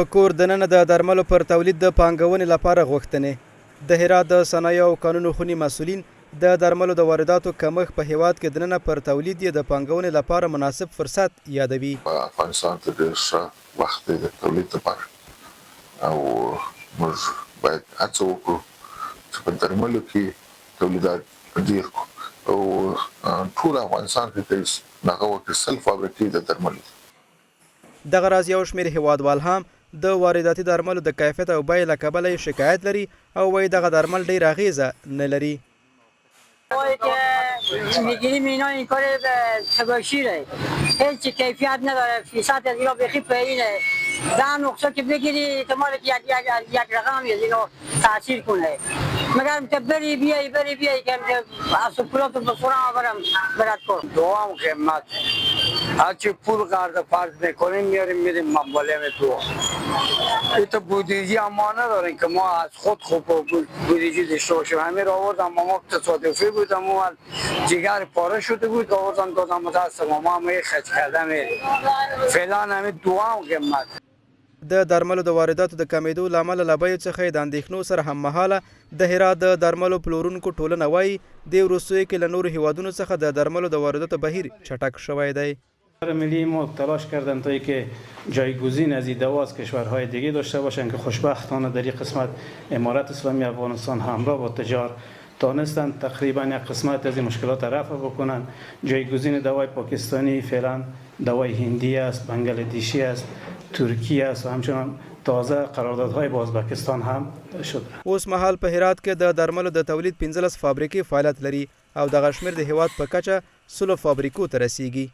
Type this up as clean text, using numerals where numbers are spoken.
په کور دننه د درملو پر تولید د پانګونې لپاره غوښتنې د هرات د صنایع او کانونو خوني مسؤلین د درملو د وارداتو کمښت په هیواد کې دننه پر تولید د پانګونې لپاره مناسب فرصت یادوي. افغانستان ته ډېر ښه وخت دی د تولید لپاره او موږ باید هڅه وکړو چې په درملو کې تولیدات ډېر کړو او ټول افغانستان کې دغه وکړي 100 فابریکې د درملو. دغه راز یو شمېر هیوادوال هم د وارداتي درملو د کیفیت او بیې له کبله شکایت لري او وایي دغه درمل ډېر اغیزه نه لري. وای که میگیریم اینا این کار تباشیره، هیچ کیفیت نداره، فیصد از اینا بخی پایینه، در نقصه که بگیری احتمال که یک رقم از اینا تاثیر کنه، مگر که بری بیایی که از سکولات رو بسورم برم برد کن. دوام قیمت هرچی پول قرض فرض میکنیم میریم منباله تو ایتا بودجه اما نداریم که ما از خود خوب بودجه داشته باشیم. همین را آوردم ما تصادفی بود اما جگر پاره شده بود آوردم دادم متاسفم ما هم خرج کرده میریم فعلا همین دوام قیمت. د درملو د وارداتو د کمیدو له امله له بیو څخه د اندېښنو سره هم مهاله د هرات د درملو پلورونکو ټولنه وایي د وروستیو کې له نورو هیوادونو څخه د درملو د وارداتو بهیر چټک شوی دی. ملی ما تلاش کردن تا اینکه جایگزین از این دوا از کشورهای دیگه داشته باشند که خوشبختانه در این قسمت امارت اسلامی افغانستان همراه با تجار تانستند تقریبا یک قسمت از این مشکلات رفع بکنن. جایگزین دوای پاکستانی فعلا دوای هندی است، بنگلادیشی است، ترکیه است و همچنان تازه قراردادهای با ازبکستان هم شده. اوس مهال په هرات کې د درملو د تولید 15 فابریکې فعالیت لري او دغه شمېر د هیواد په کچه 100 فابریکو ته رسیږي.